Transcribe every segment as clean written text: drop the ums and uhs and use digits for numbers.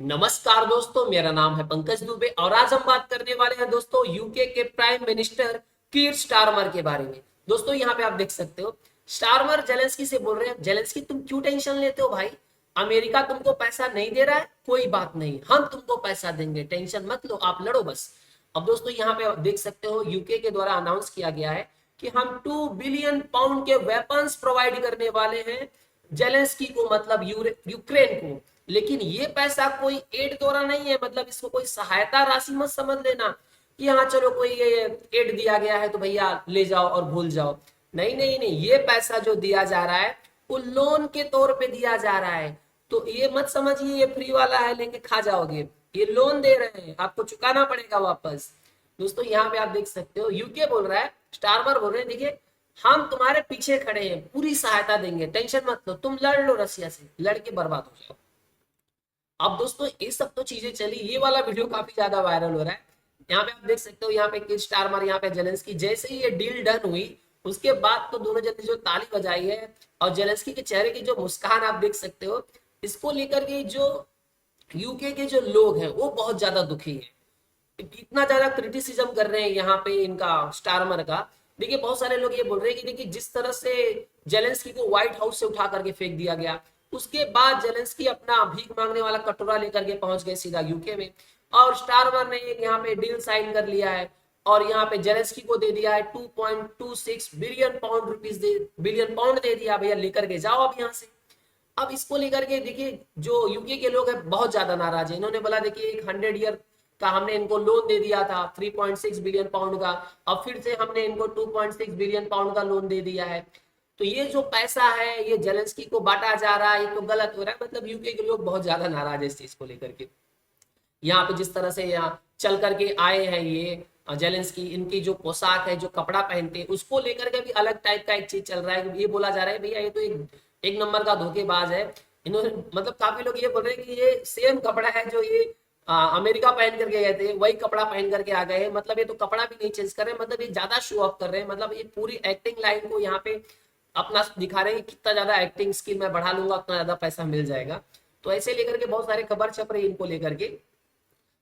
नमस्कार दोस्तों, मेरा नाम है पंकज दुबे और आज हम बात करने वाले हैं दोस्तों यूके के प्राइम मिनिस्टर कीर स्टारमर के बारे में। दोस्तों यहाँ पे आप देख सकते हो स्टारमर जेलेंस्की से बोल रहे हैं, जेलेंस्की तुम क्यों टेंशन लेते हो भाई। अमेरिका तुमको पैसा नहीं दे रहा है, कोई बात नहीं, हम तुमको पैसा देंगे, टेंशन मत लो, आप लड़ो बस। अब दोस्तों यहाँ पे आप देख सकते हो यूके के द्वारा अनाउंस किया गया है कि हम 2 बिलियन पाउंड के वेपन्स प्रोवाइड करने वाले हैं जेलेंस्की को, मतलब यूक्रेन को। लेकिन ये पैसा कोई एड द्वारा नहीं है, मतलब इसको कोई सहायता राशि मत समझ लेना कि हाँ चलो कोई ये एड दिया गया है तो भैया ले जाओ और भूल जाओ। नहीं नहीं नहीं, ये पैसा जो दिया जा रहा है वो लोन के तौर पे दिया जा रहा है। तो ये मत समझिए ये फ्री वाला है लेके खा जाओगे, ये लोन दे रहे हैं, आपको चुकाना पड़ेगा वापस। दोस्तों यहाँ पे आप देख सकते हो यूके बोल रहा है, स्टारमर बोल रहे हैं, देखिए हम तुम्हारे पीछे खड़े हैं, पूरी सहायता देंगे, टेंशन मत लो, तुम लड़ लो रसिया से, लड़ के बर्बाद हो जाओ। अब दोस्तों ये सब तो चीजें चली, ये वाला वीडियो काफी ज्यादा वायरल हो रहा है। यहाँ पे आप देख सकते हो, यहाँ पे किड स्टारमर, यहाँ पे जेलेंस्की, जैसे ही ये डील डन हुई उसके बाद तो दोनों जने जो ताली बजाई है और जेलेंस्की के चेहरे की जो मुस्कान आप देख सकते हो, इसको लेकर के जो यूके के जो लोग हैं वो बहुत ज्यादा दुखी है। इतना ज्यादा क्रिटिसिज्म कर रहे हैं यहाँ पे इनका स्टारमर का। देखिए बहुत सारे लोग ये बोल रहे हैं कि देखिए जिस तरह से जेलेंस्की को व्हाइट हाउस से उठा करके फेंक दिया गया, उसके बाद जेलेंस्की अपना भीख मांगने वाला कटोरा लेकर के पहुंच गए सीधा यूके में, और स्टारमर ने एक यहाँ पे डील साइन कर लिया है और यहाँ पे जेलेंस्की को दे दिया है 2.26 billion pound rupees billion pound दे दिया, भैया लेकर के जाओ अब यहाँ से। अब इसको लेकर के देखिए जो यूके के लोग हैं बहुत ज्यादा नाराज है। इन्होंने बोला देखिए एक 100 ईयर का हमने इनको लोन दे दिया था 3.6 बिलियन पाउंड का, अब फिर से हमने इनको 2.6 बिलियन पाउंड का लोन दे दिया है। तो ये जो पैसा है ये जेलेंस्की को बांटा जा रहा है, ये तो गलत हो रहा है। मतलब यूके के लोग बहुत ज्यादा नाराज है इस चीज को लेकर के। यहाँ पे जिस तरह से यहाँ चल करके आए हैं ये जेलेंस्की, इनकी जो पोशाक है, जो कपड़ा पहनते हैं, उसको लेकर के भी अलग टाइप का एक चीज चल रहा है। ये बोला जा रहा है भैया ये तो एक नंबर का धोखेबाज है। इन्होंने मतलब काफी लोग ये बोल रहे हैं कि ये सेम कपड़ा है जो ये अमेरिका पहन करके गए थे, वही कपड़ा पहन करके आ गए हैं। मतलब ये तो कपड़ा भी नहीं चेंज कर रहे हैं, मतलब ये ज्यादा शो ऑफ कर रहे हैं। मतलब ये पूरी एक्टिंग लाइन को यहाँ पे अपना दिखा रहे हैं कि कितना ज्यादा एक्टिंग स्किल मैं बढ़ा लूंगा उतना ज्यादा पैसा मिल जाएगा। तो ऐसे लेकर के बहुत सारे खबर छप रही है इनको लेकर के।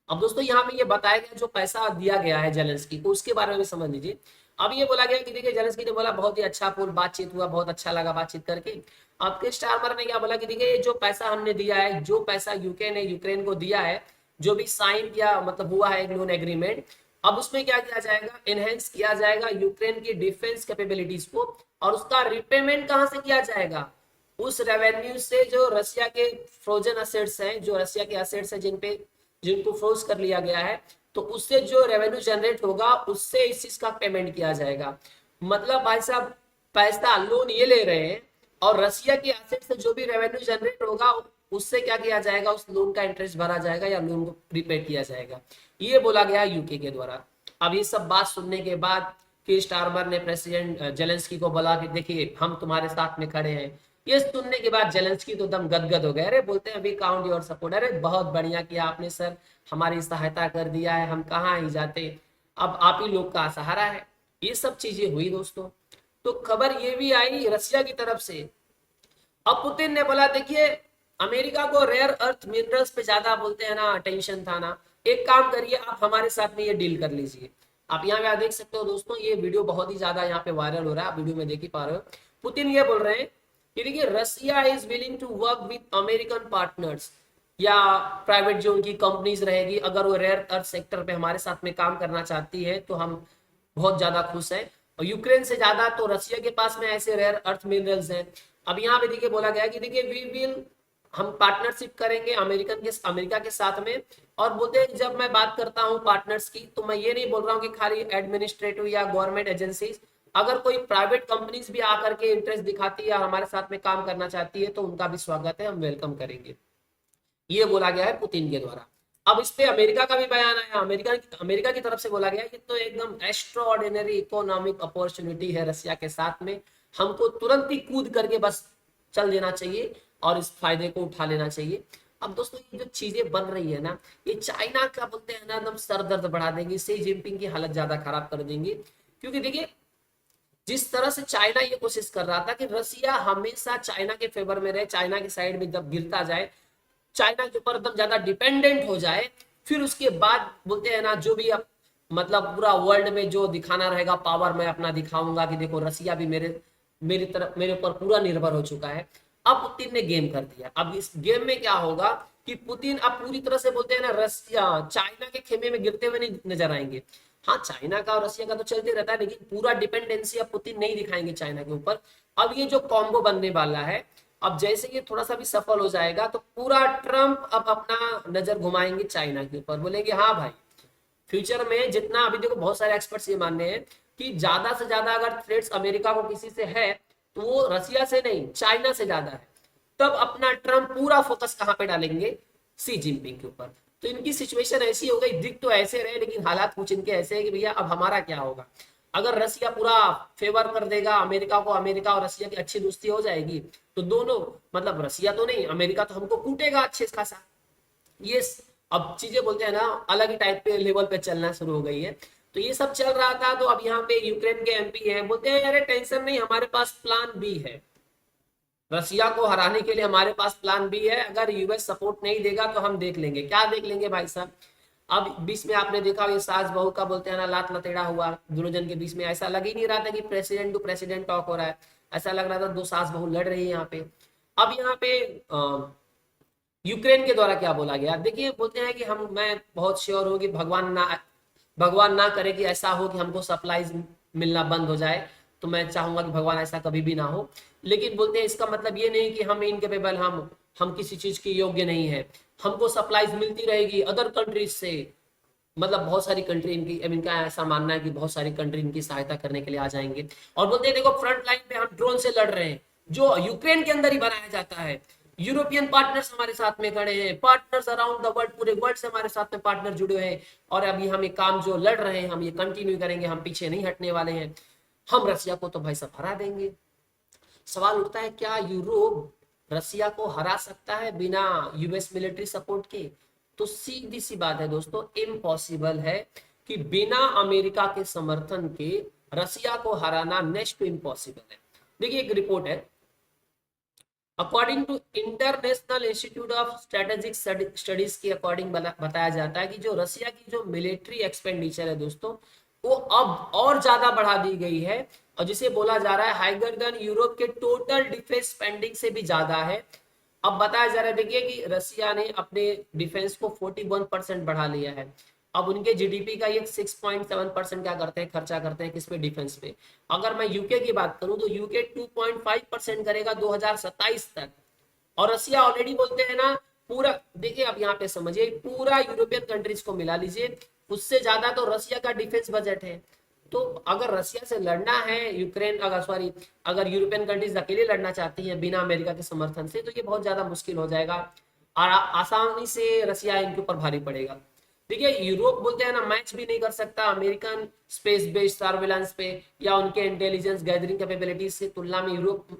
अब दोस्तों यहाँ पे ये बताया गया जो पैसा दिया गया है जेलेंस्की को, उसके बारे में भी समझ लीजिए। अब ये बोला गया कि देखिए जेलेंस्की ने बोला बहुत ही अच्छा पूर्ण बातचीत हुआ, बहुत अच्छा लगा बातचीत करके। आपके स्टारमर ने क्या बोला कि देखिए ये जो पैसा हमने दिया है, जो पैसा यूके ने यूक्रेन को दिया है, जो भी साइन किया मतलब हुआ है एक लोन एग्रीमेंट, अब उसमें क्या किया जाएगा, एनहेंस किया जाएगा यूक्रेन की डिफेंस कैपेबिलिटीज को, और उसका रिपेमेंट कहाँ से किया जाएगा, उस रेवेन्यू से जो रशिया के फ्रोजन असेट्स हैं, जो रशिया के असेट्स हैं जिनको फ्रोज कर लिया गया है, तो उससे जो रेवेन्यू जनरेट होगा उससे इस चीज का पेमेंट किया जाएगा। मतलब भाई साहब पैसा लोन ये ले रहे हैं और रशिया के एसेट से जो भी रेवेन्यू जनरेट होगा उससे क्या किया जाएगा, उस लोन का इंटरेस्ट भरा जाएगा या लोन को रिपे किया जाएगा। ये बोला गया यूके के द्वारा। अब ये सब बात सुनने के बाद कि स्टारमर ने प्रेसिडेंट जेलेंस्की को बोला कि देखिए हम तुम्हारे साथ में खड़े हैं। ये सुनने के बाद जेलेंस्की तो दम गदगद हो गए, अरे बोलते हैं अभी काउंट योर सपोर्ट, अरे बहुत बढ़िया किया आपने सर, हमारी सहायता कर दिया है, हम कहाँ ही जाते, अब आप ही लोग का सहारा है। ये सब चीजें हुई दोस्तों। तो खबर ये भी आई रशिया की तरफ से। अब पुतिन ने बोला देखिए अमेरिका को रेयर अर्थ मिनरल्स पे ज्यादा बोलते हैं ना टेंशन था ना, एक काम करिए आप हमारे साथ में ये डील कर लीजिए। आप यहाँ पे देख सकते हो दोस्तों, ये वीडियो बहुत ही ज्यादा यहाँ पे वायरल हो रहा है, आप वीडियो में देख ही पा रहे हो। पुतिन ये बोल रहे हैं कि देखिए Russia is willing to work with American partners या प्राइवेट जो उनकी कंपनीज रहेगी, अगर वो रेयर अर्थ सेक्टर पे हमारे साथ में काम करना चाहती है तो हम बहुत ज्यादा खुश हैं, और यूक्रेन से ज्यादा तो रसिया के पास में ऐसे रेयर अर्थ मिनरल्स हैं। अब यहाँ पे देखिए बोला गया कि देखिए वी विल, हम पार्टनरशिप करेंगे अमेरिका के साथ में। और बोलते हैं जब मैं बात करता हूँ पार्टनर्स की तो मैं ये नहीं बोल रहा हूँ कि खाली एडमिनिस्ट्रेटिव या गवर्नमेंट एजेंसीज, अगर कोई प्राइवेट कंपनीज भी आकर के इंटरेस्ट दिखाती है या हमारे साथ में काम करना चाहती है तो उनका भी स्वागत है, हम वेलकम करेंगे। ये बोला गया है पुतिन के द्वारा। अब इस पे अमेरिका का भी बयान आया, अमेरिका की तरफ से बोला गया कि तो एकदम एक्स्ट्राऑर्डिनरी इकोनॉमिक अपॉर्चुनिटी है रसिया के साथ में, हमको तुरंत ही कूद करके बस चल देना चाहिए और इस फायदे को उठा लेना चाहिए। अब दोस्तों ये जो चीजें बन रही है ना, ये चाइना का बोलते हैं ना एकदम सर दर्द बढ़ा देंगे, शी जिनपिंग की हालत ज्यादा खराब कर देंगे। क्योंकि देखिए जिस तरह से चाइना ये कोशिश कर रहा था कि रसिया हमेशा चाइना के फेवर में रहे, चाइना की साइड में जब गिरता जाए, चाइना के ऊपर एकदम ज्यादा डिपेंडेंट हो जाए, फिर उसके बाद बोलते हैं ना जो भी अब मतलब पूरा वर्ल्ड में जो दिखाना रहेगा पावर मैं अपना दिखाऊंगा कि देखो रसिया भी मेरी तरफ मेरे ऊपर पूरा निर्भर हो चुका है। अब पुतिन ने गेम कर दिया। अब इस गेम में क्या होगा कि पुतिन अब पूरी तरह से बोलते हैं ना रसिया चाइना के खेमे में गिरते हुए नहीं नजर आएंगे। हाँ चाइना का और रसिया का तो चलते रहता है, लेकिन पूरा डिपेंडेंसी अब पुतिन नहीं दिखाएंगे चाइना के ऊपर। अब ये जो कॉम्बो बनने वाला है, अब जैसे ये थोड़ा सा भी सफल हो जाएगा तो पूरा ट्रम्प अब अपना नजर घुमाएंगे चाइना के ऊपर, बोलेंगे हाँ भाई फ्यूचर में जितना, अभी देखो बहुत सारे एक्सपर्ट्स ये मानने हैं कि ज्यादा से ज्यादा अगर थ्रेट्स अमेरिका को किसी से है तो वो रसिया से नहीं चाइना से ज्यादा है। तब अपना ट्रम्प पूरा फोकस कहां पे डालेंगे, सी जिनपिंग के ऊपर। तो इनकी सिचुएशन ऐसी हो गई, दिख तो ऐसे रहे लेकिन हालात कुछ इनके ऐसे है कि भैया अब हमारा क्या होगा। अगर रसिया पूरा फेवर कर देगा अमेरिका को, अमेरिका और रसिया की अच्छी दोस्ती हो जाएगी तो दोनों मतलब रसिया तो नहीं अमेरिका तो हमको कूटेगा अच्छे खासा। ये अब चीजें बोलते हैं ना अलग ही टाइप पे लेवल पे चलना शुरू हो गई है। तो ये सब चल रहा था। तो अब यहाँ पे यूक्रेन के एमपी हैं, बोलते हैं अरे टेंशन नहीं हमारे पास प्लान बी है, रसिया को हराने के लिए हमारे पास प्लान बी है। अगर यूएस सपोर्ट नहीं देगा तो हम देख लेंगे। क्या देख लेंगे भाई साहब, अब बीच में आपने देखा ये सास बहू का बोलते हैं ना लात लतेड़ा हुआ दोनों जन के बीच में। ऐसा लग ही नहीं रहा था कि प्रेसिडेंट टू प्रेसिडेंट टॉक हो रहा है, ऐसा लग रहा था दो सास बहू लड़ रही है यहाँ पे। अब यहाँ पे यूक्रेन के द्वारा क्या बोला गया देखिए, बोलते हैं कि हम मैं बहुत श्योर हूँ कि भगवान ना करे कि ऐसा हो कि हमको सप्लाईज मिलना बंद हो जाए, तो मैं चाहूंगा कि भगवान ऐसा कभी भी ना हो। लेकिन बोलते हैं इसका मतलब ये नहीं कि हम इनकेपेबल हम किसी चीज के योग्य नहीं है, हमको सप्लाईज मिलती रहेगी अदर कंट्रीज से। मतलब बहुत सारी कंट्री इनका ऐसा मानना है कि बहुत सारी कंट्री इनकी सहायता करने के लिए आ जाएंगे। और बोलते हैं देखो फ्रंट लाइन पे हम ड्रोन से लड़ रहे हैं जो यूक्रेन के अंदर ही बनाया जाता है। यूरोपियन पार्टनर्स हमारे साथ में खड़े हैं, पार्टनर्स अराउंड द वर्ल्ड पूरे वर्ल्ड से हमारे साथ में पार्टनर जुड़े हैं। और अभी हम ये काम जो लड़ रहे हैं हम ये कंटिन्यू करेंगे, हम पीछे नहीं हटने वाले हैं। हम रसिया को तो भाई सब हरा देंगे। सवाल उठता है क्या यूरोप रसिया को हरा सकता है बिना यूएस मिलिट्री सपोर्ट के? तो सीधी सी बात है दोस्तों, इम्पॉसिबल है कि बिना अमेरिका के समर्थन के रसिया को हराना नेक्स्ट टू इम्पॉसिबल है। देखिए एक रिपोर्ट है, according to International Institute of Strategic Studies के अकॉर्डिंग बताया जाता है कि जो रसिया की जो मिलिट्री एक्सपेंडिचर है दोस्तों वो अब और ज्यादा बढ़ा दी गई है, और जिसे बोला जा रहा है हाइगर देन यूरोप के टोटल डिफेंस स्पेंडिंग से भी ज्यादा है। अब बताया जा रहा है देखिए कि रसिया ने अपने डिफेंस को 41% बढ़ा लिया है। अब उनके जीडीपी का ये 6.7% क्या करते हैं, खर्चा करते हैं किस पे, डिफेंस पे। अगर मैं यूके की बात करूं तो यूके 2.5% करेगा 2027 तक। और रसिया ऑलरेडी बोलते हैं ना पूरा, देखिए अब यहाँ पे समझिए पूरा यूरोपियन कंट्रीज को मिला लीजिए उससे ज्यादा तो रसिया का डिफेंस बजट है। तो अगर रसिया से लड़ना है यूक्रेन, अगर यूरोपियन कंट्रीज अकेले लड़ना चाहती हैं बिना अमेरिका के समर्थन से, तो ये बहुत ज्यादा मुश्किल हो जाएगा और आसानी से रसिया इनके ऊपर भारी पड़ेगा। देखिए यूरोप बोलते हैं ना मैच भी नहीं कर सकता अमेरिकन स्पेस बेस्ड सर्वेलेंस पे या उनके इंटेलिजेंस गैदरिंग कैपेबिलिटीज से तुलना में यूरोप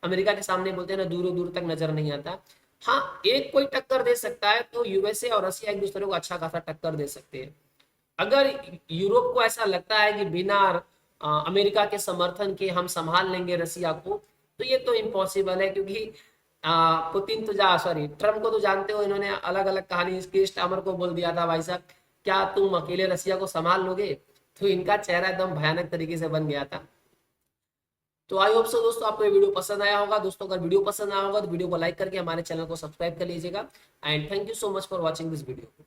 अमेरिका के सामने बोलते हैं ना दूरों दूर तक नजर नहीं आता। हाँ एक कोई टक्कर दे सकता है तो यूएसए और रसिया एक दूसरे को अच्छा खासा टक्कर दे सकते हैं। अगर यूरोप को ऐसा लगता है कि बिना अमेरिका के समर्थन के हम संभाल लेंगे रसिया को, तो ये तो इम्पॉसिबल है। क्योंकि पुतिन तो ट्रम्प को तो जानते हो, इन्होंने अलग अलग कहानी इसके स्टामर को बोल दिया था भाई साहब क्या तुम अकेले रसिया को संभाल लोगे, तो इनका चेहरा एकदम भयानक तरीके से बन गया था। तो आई होप सो दोस्तों आपको ये वीडियो पसंद आया होगा। दोस्तों अगर वीडियो पसंद आया होगा तो वीडियो को लाइक करके हमारे चैनल को सब्सक्राइब कर लीजिएगा। And thank you so much for watching this video.